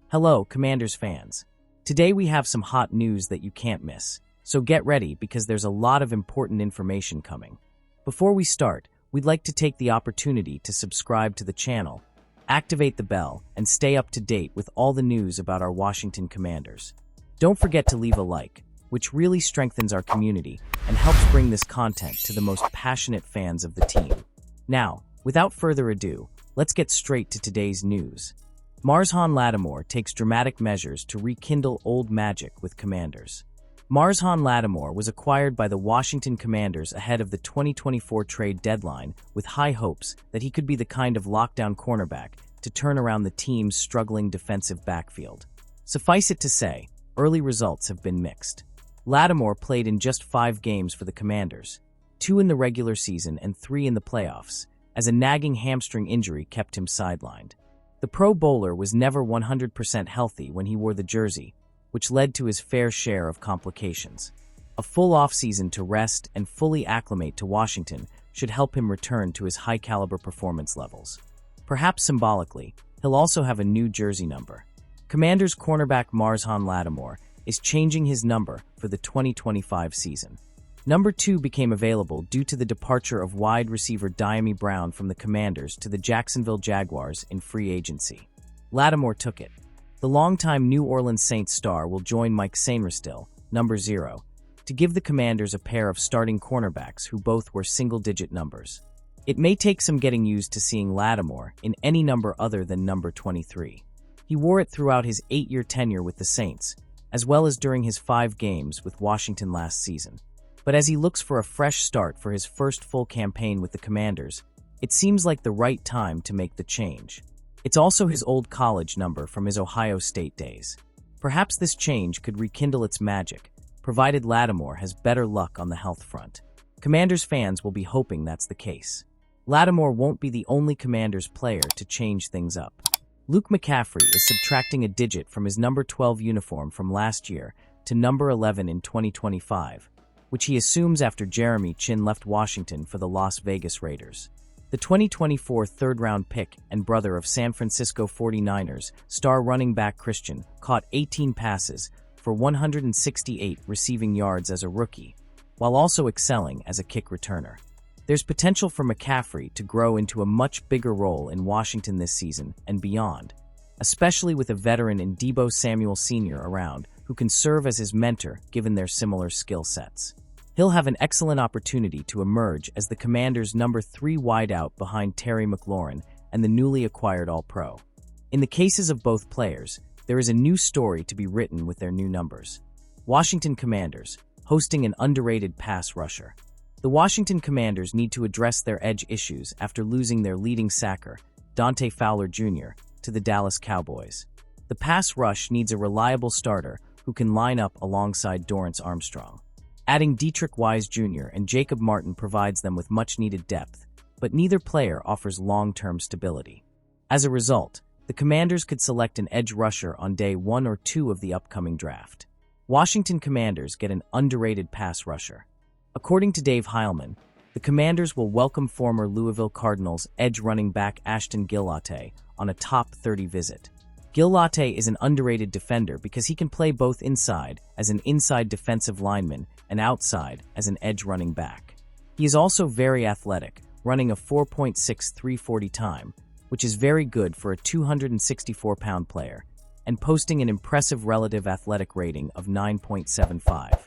Hello, Commanders fans. Today we have some hot news that you can't miss, so get ready because there's a lot of important information coming. Before we start, we'd like to take the opportunity to subscribe to the channel, activate the bell, and stay up to date with all the news about our Washington Commanders. Don't forget to leave a like, which really strengthens our community and helps bring this content to the most passionate fans of the team. Now, without further ado, let's get straight to today's news. Marshawn Lattimore takes dramatic measures to rekindle old magic with Commanders. Marshawn Lattimore was acquired by the Washington Commanders ahead of the 2024 trade deadline with high hopes that he could be the kind of lockdown cornerback to turn around the team's struggling defensive backfield. Suffice it to say, early results have been mixed. Lattimore played in just 5 games for the Commanders, 2 in the regular season and 3 in the playoffs, as a nagging hamstring injury kept him sidelined. The Pro Bowler was never 100% healthy when he wore the jersey, which led to his fair share of complications. A full offseason to rest and fully acclimate to Washington should help him return to his high-caliber performance levels. Perhaps symbolically, he'll also have a new jersey number. Commanders cornerback Marshawn Lattimore is changing his number for the 2025 season. Number 2 became available due to the departure of wide receiver Dyami Brown from the Commanders to the Jacksonville Jaguars in free agency. Lattimore took it. The longtime New Orleans Saints star will join Mike Sainristil, number 0, to give the Commanders a pair of starting cornerbacks who both were single-digit numbers. It may take some getting used to seeing Lattimore in any number other than number 23. He wore it throughout his 8-year tenure with the Saints, as well as during his 5 games with Washington last season. But as he looks for a fresh start for his first full campaign with the Commanders, it seems like the right time to make the change. It's also his old college number from his Ohio State days. Perhaps this change could rekindle its magic, provided Lattimore has better luck on the health front. Commanders fans will be hoping that's the case. Lattimore won't be the only Commanders player to change things up. Luke McCaffrey is subtracting a digit from his number 12 uniform from last year to number 11 in 2025. Which he assumes after Jeremy Chin left Washington for the Las Vegas Raiders. The 2024 third-round pick and brother of San Francisco 49ers star running back Christian caught 18 passes for 168 receiving yards as a rookie, while also excelling as a kick returner. There's potential for McCaffrey to grow into a much bigger role in Washington this season and beyond, especially with a veteran in Deebo Samuel Sr. around who can serve as his mentor given their similar skill sets. He'll have an excellent opportunity to emerge as the Commanders' number 3 wideout behind Terry McLaurin and the newly acquired All-Pro. In the cases of both players, there is a new story to be written with their new numbers. Washington Commanders, hosting an underrated pass rusher. The Washington Commanders need to address their edge issues after losing their leading sacker, Dante Fowler Jr., to the Dallas Cowboys. The pass rush needs a reliable starter who can line up alongside Dorrance Armstrong. Adding Dietrich Wise Jr. and Jacob Martin provides them with much-needed depth, but neither player offers long-term stability. As a result, the Commanders could select an edge rusher on day 1 or 2 of the upcoming draft. Washington Commanders get an underrated pass rusher. According to Dave Heilman, the Commanders will welcome former Louisville Cardinals edge running back Ashton Gillotte on a top 30 visit. Gillotte is an underrated defender because he can play both inside as an inside defensive lineman and outside as an edge running back. He is also very athletic, running a 4.63 40 time, which is very good for a 264-pound player, and posting an impressive relative athletic rating of 9.75.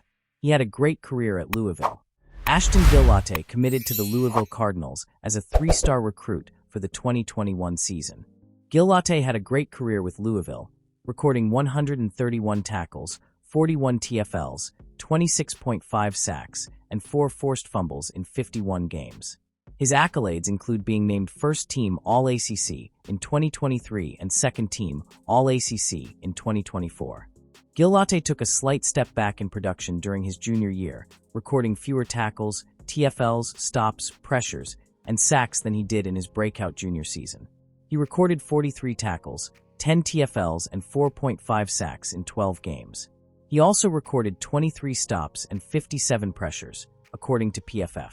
He had a great career at Louisville. Ashton Gillotte committed to the Louisville Cardinals as a 3-star recruit for the 2021 season. Gillotte had a great career with Louisville, recording 131 tackles, 41 TFLs, 26.5 sacks, and 4 forced fumbles in 51 games. His accolades include being named First-Team All-ACC in 2023 and Second-Team All-ACC in 2024. Gillotte took a slight step back in production during his junior year, recording fewer tackles, TFLs, stops, pressures, and sacks than he did in his breakout junior season. He recorded 43 tackles, 10 TFLs, and 4.5 sacks in 12 games. He also recorded 23 stops and 57 pressures, according to PFF.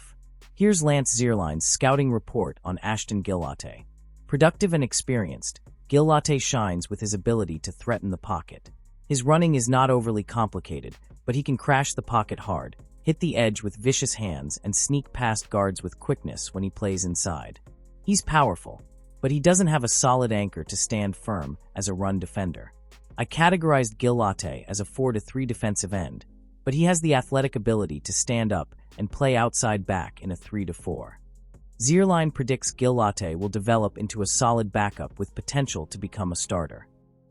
Here's Lance Zierlein's scouting report on Ashton Gillotte. Productive and experienced, Gil Latte shines with his ability to threaten the pocket. His running is not overly complicated, but he can crash the pocket hard, hit the edge with vicious hands, and sneak past guards with quickness when he plays inside. He's powerful, but he doesn't have a solid anchor to stand firm as a run defender. I categorized Gil Latte as a 4-3 defensive end, but he has the athletic ability to stand up and play outside back in a 3-4. Zierlein predicts Gil Latte will develop into a solid backup with potential to become a starter.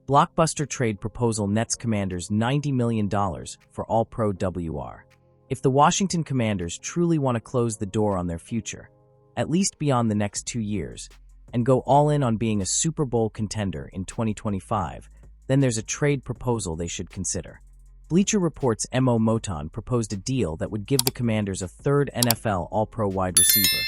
Blockbuster trade proposal nets Commanders $90 million for All-Pro WR. If the Washington Commanders truly want to close the door on their future, at least beyond the next 2 years, and go all in on being a Super Bowl contender in 2025, then there's a trade proposal they should consider. Bleacher Report's Mo Moton proposed a deal that would give the Commanders a third NFL All-Pro wide receiver,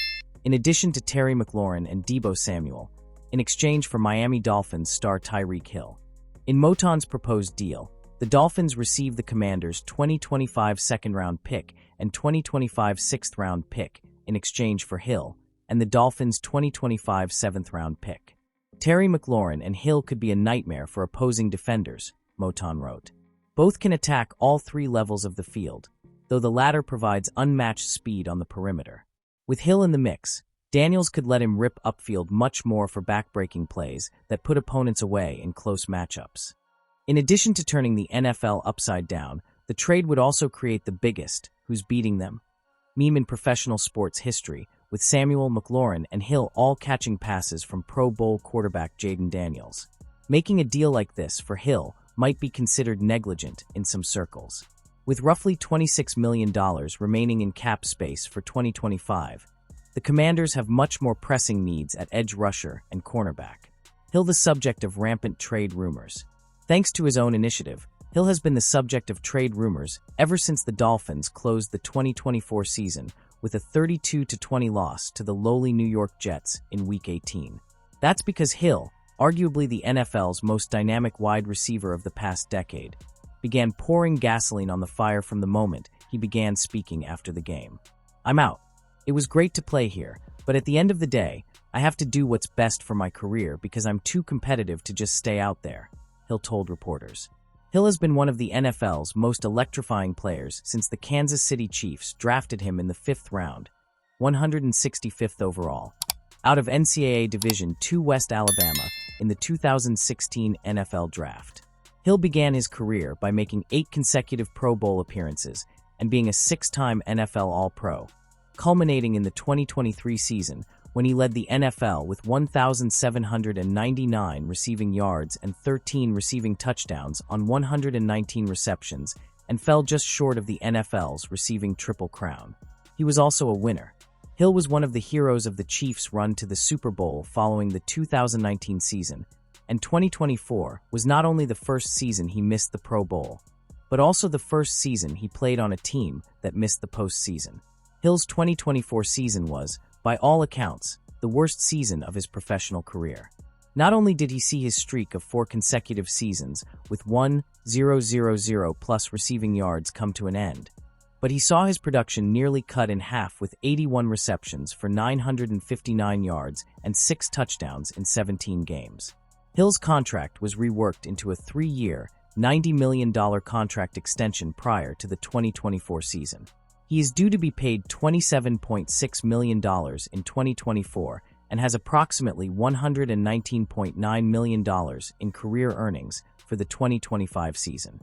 in addition to Terry McLaurin and Deebo Samuel, in exchange for Miami Dolphins star Tyreek Hill. In Moton's proposed deal, the Dolphins receive the Commanders' 2025 second-round pick and 2025 sixth-round pick in exchange for Hill, and the Dolphins' 2025 seventh-round pick. Terry McLaurin and Hill could be a nightmare for opposing defenders, Moton wrote. Both can attack all 3 levels of the field, though the latter provides unmatched speed on the perimeter. With Hill in the mix, Daniels could let him rip upfield much more for backbreaking plays that put opponents away in close matchups. In addition to turning the NFL upside down, the trade would also create the biggest "who's beating them" meme in professional sports history, with Samuel, McLaurin, and Hill all catching passes from Pro Bowl quarterback Jaden Daniels. Making a deal like this for Hill might be considered negligent in some circles. With roughly $26 million remaining in cap space for 2025, the Commanders have much more pressing needs at edge rusher and cornerback. Hill the subject of rampant trade rumors. Thanks to his own initiative, Hill has been the subject of trade rumors ever since the Dolphins closed the 2024 season with a 32-20 loss to the lowly New York Jets in Week 18. That's because Hill, arguably the NFL's most dynamic wide receiver of the past decade, began pouring gasoline on the fire from the moment he began speaking after the game. "I'm out. It was great to play here, but at the end of the day, I have to do what's best for my career because I'm too competitive to just stay out there," Hill told reporters. Hill has been one of the NFL's most electrifying players since the Kansas City Chiefs drafted him in the 5th round, 165th overall, out of NCAA Division II West Alabama in the 2016 NFL Draft. Hill began his career by making 8 consecutive Pro Bowl appearances and being a 6-time NFL All-Pro, culminating in the 2023 season when he led the NFL with 1,799 receiving yards and 13 receiving touchdowns on 119 receptions and fell just short of the NFL's receiving triple crown. He was also a winner. Hill was one of the heroes of the Chiefs' run to the Super Bowl following the 2019 season, and 2024 was not only the first season he missed the Pro Bowl, but also the first season he played on a team that missed the postseason. Hill's 2024 season was, by all accounts, the worst season of his professional career. Not only did he see his streak of 4 consecutive seasons with 1,000+ receiving yards come to an end, but he saw his production nearly cut in half with 81 receptions for 959 yards and 6 touchdowns in 17 games. Hill's contract was reworked into a 3-year, $90 million contract extension prior to the 2024 season. He is due to be paid $27.6 million in 2024 and has approximately $119.9 million in career earnings for the 2025 season.